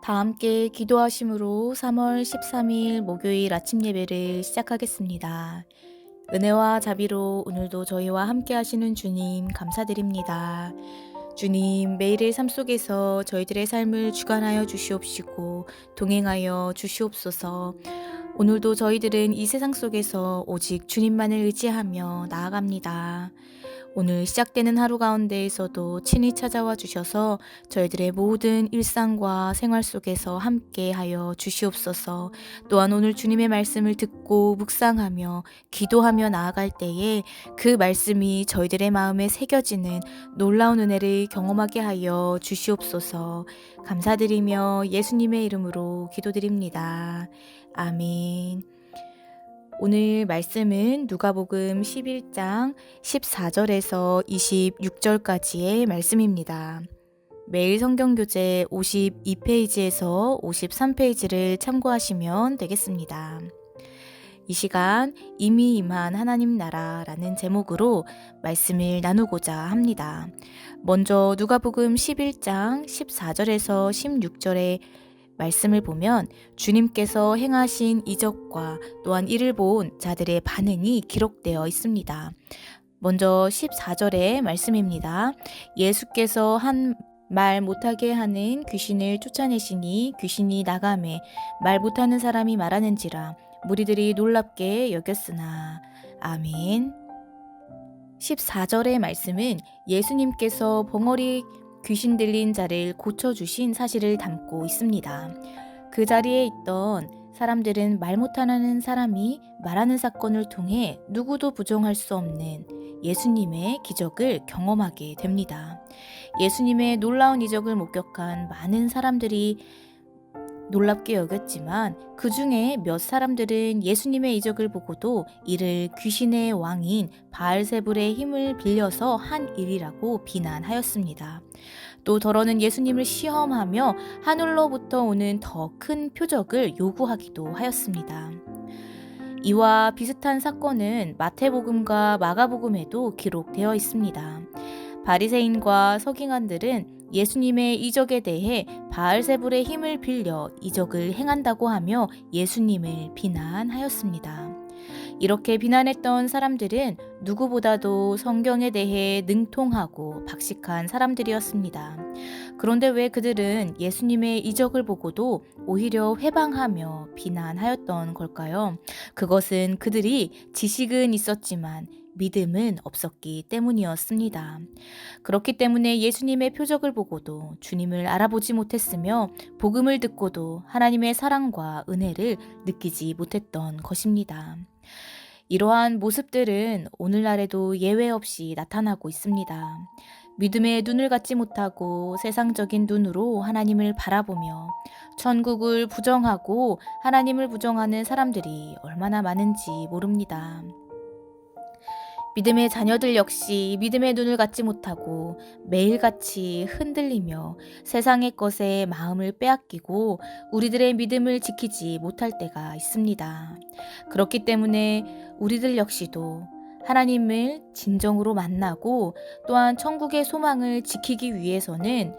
다 함께 기도하심으로 3월 13일 목요일 아침 예배를 시작하겠습니다. 은혜와 자비로 오늘도 저희와 함께 하시는 주님 감사드립니다. 주님, 매일의 삶 속에서 저희들의 삶을 주관하여 주시옵시고 동행하여 주시옵소서. 오늘도 저희들은 이 세상 속에서 오직 주님만을 의지하며 나아갑니다. 오늘 시작되는 하루 가운데에서도 친히 찾아와 주셔서 저희들의 모든 일상과 생활 속에서 함께 하여 주시옵소서. 또한 오늘 주님의 말씀을 듣고 묵상하며 기도하며 나아갈 때에 그 말씀이 저희들의 마음에 새겨지는 놀라운 은혜를 경험하게 하여 주시옵소서. 감사드리며 예수님의 이름으로 기도드립니다. 아멘. 오늘 말씀은 누가복음 11장 14절에서 26절까지의 말씀입니다. 매일 성경교재 52페이지에서 53페이지를 참고하시면 되겠습니다. 이 시간 이미 임한 하나님 나라라는 제목으로 말씀을 나누고자 합니다. 먼저 누가복음 11장 14절에서 16절의 말씀을 보면 주님께서 행하신 이적과 또한 이를 본 자들의 반응이 기록되어 있습니다. 먼저 14절의 말씀입니다. 예수께서 한 말 못하게 하는 귀신을 쫓아내시니 귀신이 나가매 말 못하는 사람이 말하는지라 무리들이 놀랍게 여겼으나. 아멘. 14절의 말씀은 예수님께서 벙어리 귀신 들린 자를 고쳐주신 사실을 담고 있습니다. 그 자리에 있던 사람들은 말 못하는 사람이 말하는 사건을 통해 누구도 부정할 수 없는 예수님의 기적을 경험하게 됩니다. 예수님의 놀라운 이적을 목격한 많은 사람들이 놀랍게 여겼지만 그 중에 몇 사람들은 예수님의 이적을 보고도 이를 귀신의 왕인 바알세불의 힘을 빌려서 한 일이라고 비난하였습니다. 또 더러는 예수님을 시험하며 하늘로부터 오는 더 큰 표적을 요구하기도 하였습니다. 이와 비슷한 사건은 마태복음과 마가복음에도 기록되어 있습니다. 바리새인과 서기관들은 예수님의 이적에 대해 바알세불의 힘을 빌려 이적을 행한다고 하며 예수님을 비난하였습니다. 이렇게 비난했던 사람들은 누구보다도 성경에 대해 능통하고 박식한 사람들이었습니다. 그런데 왜 그들은 예수님의 이적을 보고도 오히려 회방하며 비난하였던 걸까요? 그것은 그들이 지식은 있었지만 믿음은 없었기 때문이었습니다. 그렇기 때문에 예수님의 표적을 보고도 주님을 알아보지 못했으며 복음을 듣고도 하나님의 사랑과 은혜를 느끼지 못했던 것입니다. 이러한 모습들은 오늘날에도 예외 없이 나타나고 있습니다. 믿음의 눈을 갖지 못하고 세상적인 눈으로 하나님을 바라보며 천국을 부정하고 하나님을 부정하는 사람들이 얼마나 많은지 모릅니다. 믿음의 자녀들 역시 믿음의 눈을 갖지 못하고 매일같이 흔들리며 세상의 것에 마음을 빼앗기고 우리들의 믿음을 지키지 못할 때가 있습니다. 그렇기 때문에 우리들 역시도 하나님을 진정으로 만나고 또한 천국의 소망을 지키기 위해서는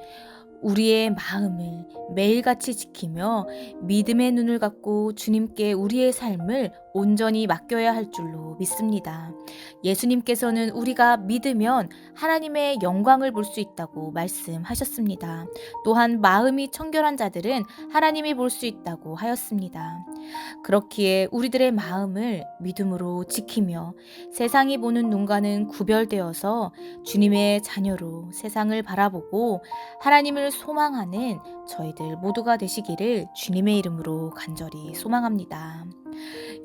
우리의 마음을 매일같이 지키며 믿음의 눈을 갖고 주님께 우리의 삶을 온전히 맡겨야 할 줄로 믿습니다. 예수님께서는 우리가 믿으면 하나님의 영광을 볼 수 있다고 말씀하셨습니다. 또한 마음이 청결한 자들은 하나님이 볼 수 있다고 하였습니다. 그렇기에 우리들의 마음을 믿음으로 지키며 세상이 보는 눈과는 구별되어서 주님의 자녀로 세상을 바라보고 하나님을 소망하는 저희들 모두가 되시기를 주님의 이름으로 간절히 소망합니다.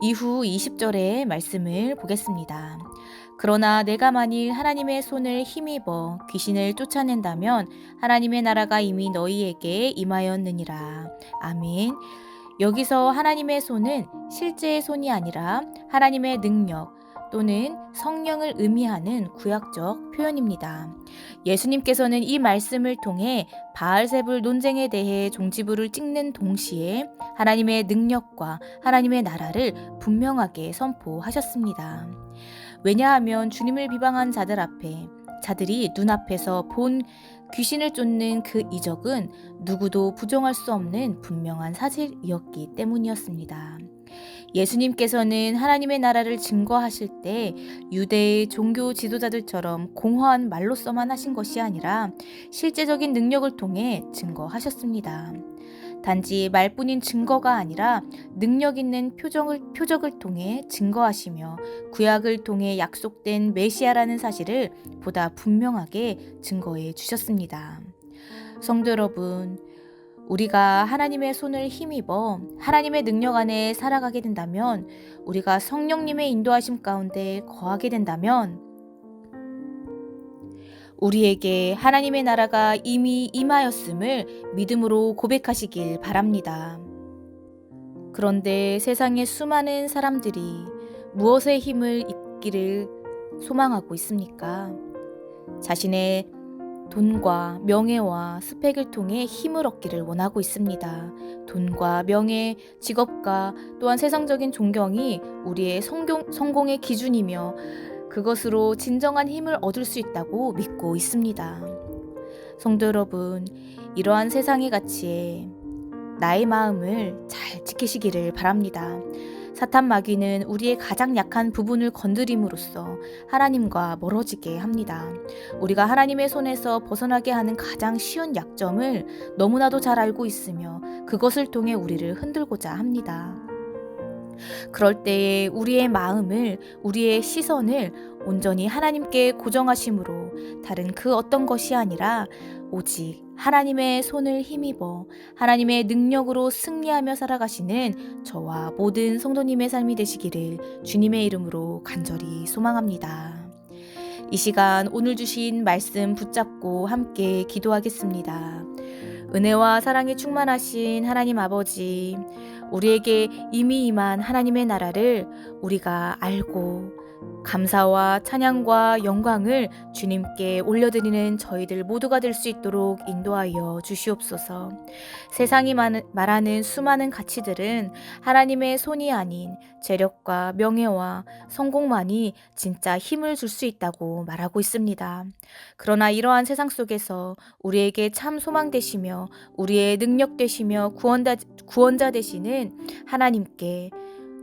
이후 20절의 말씀을 보겠습니다. 그러나 내가 만일 하나님의 손을 힘입어 귀신을 쫓아낸다면 하나님의 나라가 이미 너희에게 임하였느니라. 아멘. 여기서 하나님의 손은 실제의 손이 아니라 하나님의 능력 또는 성령을 의미하는 구약적 표현입니다. 예수님께서는 이 말씀을 통해 바알세불 논쟁에 대해 종지부를 찍는 동시에 하나님의 능력과 하나님의 나라를 분명하게 선포하셨습니다. 왜냐하면 주님을 비방한 자들 앞에 자들이 눈앞에서 본 귀신을 쫓는 그 이적은 누구도 부정할 수 없는 분명한 사실이었기 때문이었습니다. 예수님께서는 하나님의 나라를 증거하실 때 유대의 종교 지도자들처럼 공허한 말로서만 하신 것이 아니라 실제적인 능력을 통해 증거하셨습니다. 단지 말뿐인 증거가 아니라 능력 있는 표적을 통해 증거하시며 구약을 통해 약속된 메시아라는 사실을 보다 분명하게 증거해 주셨습니다. 성도 여러분, 우리가 하나님의 손을 힘입어 하나님의 능력 안에 살아가게 된다면, 우리가 성령님의 인도하심 가운데 거하게 된다면 우리에게 하나님의 나라가 이미 임하였음을 믿음으로 고백하시길 바랍니다. 그런데 세상의 수많은 사람들이 무엇의 힘을 입기를 소망하고 있습니까? 자신의 돈과 명예와 스펙을 통해 힘을 얻기를 원하고 있습니다. 돈과 명예, 직업과 또한 세상적인 존경이 우리의 성공의 기준이며 그것으로 진정한 힘을 얻을 수 있다고 믿고 있습니다. 성도 여러분, 이러한 세상의 가치에 나의 마음을 잘 지키시기를 바랍니다. 사탄 마귀는 우리의 가장 약한 부분을 건드림으로써 하나님과 멀어지게 합니다. 우리가 하나님의 손에서 벗어나게 하는 가장 쉬운 약점을 너무나도 잘 알고 있으며 그것을 통해 우리를 흔들고자 합니다. 그럴 때에 우리의 마음을, 우리의 시선을 온전히 하나님께 고정하심으로 다른 그 어떤 것이 아니라 오직 하나님의 손을 힘입어 하나님의 능력으로 승리하며 살아가시는 저와 모든 성도님의 삶이 되시기를 주님의 이름으로 간절히 소망합니다. 이 시간 오늘 주신 말씀 붙잡고 함께 기도하겠습니다. 은혜와 사랑이 충만하신 하나님 아버지, 우리에게 이미 임한 하나님의 나라를 우리가 알고 감사와 찬양과 영광을 주님께 올려드리는 저희들 모두가 될 수 있도록 인도하여 주시옵소서. 세상이 말하는 수많은 가치들은 하나님의 손이 아닌 재력과 명예와 성공만이 진짜 힘을 줄 수 있다고 말하고 있습니다. 그러나 이러한 세상 속에서 우리에게 참 소망 되시며 우리의 능력 되시며 구원자 되시는 하나님께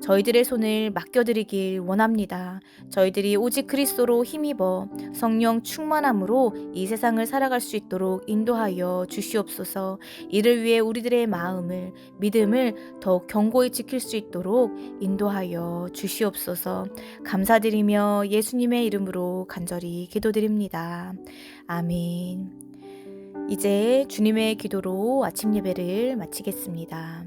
저희들의 손을 맡겨드리길 원합니다. 저희들이 오직 그리스도로 힘입어 성령 충만함으로 이 세상을 살아갈 수 있도록 인도하여 주시옵소서. 이를 위해 우리들의 마음을, 믿음을 더욱 견고히 지킬 수 있도록 인도하여 주시옵소서. 감사드리며 예수님의 이름으로 간절히 기도드립니다. 아멘. 이제 주님의 기도로 아침 예배를 마치겠습니다.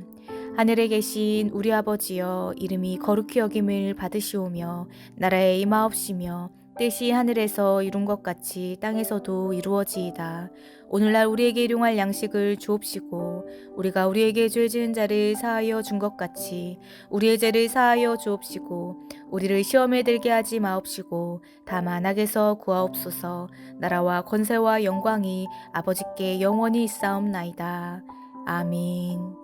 하늘에 계신 우리 아버지여, 이름이 거룩히 여김을 받으시오며 나라에 임하옵시며 뜻이 하늘에서 이룬 것 같이 땅에서도 이루어지이다. 오늘날 우리에게 일용할 양식을 주옵시고 우리가 우리에게 죄 지은 자를 사하여 준 것 같이 우리의 죄를 사하여 주옵시고 우리를 시험에 들게 하지 마옵시고 다만 악에서 구하옵소서. 나라와 권세와 영광이 아버지께 영원히 있사옵나이다. 아멘.